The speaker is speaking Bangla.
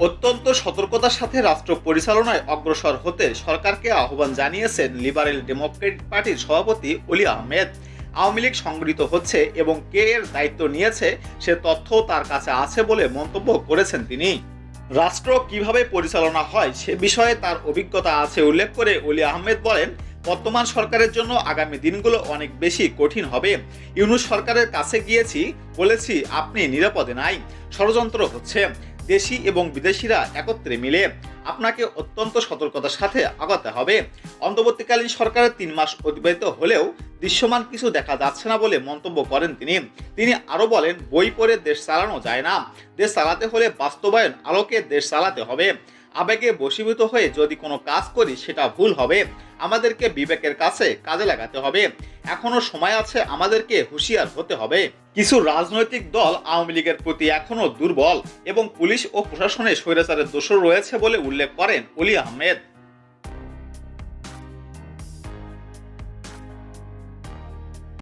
অত্যন্ত সতর্কতার সাথে রাষ্ট্র পরিচালনায় অগ্রসর হতে সরকারকে আহ্বান জানিয়েছেন লিবারেল ডেমোক্রেটিক পার্টির সভাপতি অলি আহমেদ। আওয়ামী লীগ সংগঠিত হচ্ছে এবং কে এর দায়িত্ব নিয়েছে সে তথ্যও তার কাছে আছে বলে মন্তব্য করেছেন তিনি। রাষ্ট্র কিভাবে পরিচালনা হয় সে বিষয়ে তার অভিজ্ঞতা আছে উল্লেখ করে অলি আহমেদ বলেন, বর্তমান সরকারের জন্য আগামী দিনগুলো অনেক বেশি কঠিন হবে। ইউনূস সরকারের কাছে গিয়েছি, বলেছি আপনি নিরাপদে নাই, ষড়যন্ত্র হচ্ছে, দেশি এবং বিদেশিরা একত্রে মিলে, আপনাকে অত্যন্ত সতর্কতার সাথে আগাতে হবে। অন্তর্বর্তীকালীন সরকারের 3 মাস অতিবাহিত হলেও দৃশ্যমান কিছু দেখা যাচ্ছে না বলে মন্তব্য করেন তিনি আরো বলেন, বই পড়ে দেশ চালানো যায় না, দেশ চালাতে হলে বাস্তবায়ন আলোকে দেশ চালাতে হবে। আবেগে বশীভূত হয়ে যদি কোনো কাজ করি সেটা ভুল হবে, আমাদেরকে বিবেকের কাছে কাজে লাগাতে হবে। এখনো সময় আছে, আমাদেরকে হুঁশিয়ার হতে হবে। কিছু রাজনৈতিক দল আওয়ামী লীগের প্রতি এখনো দুর্বল এবং পুলিশ ও প্রশাসনে স্বৈরাচারের দোষর রয়েছে বলে উল্লেখ করেন অলি আহমেদ।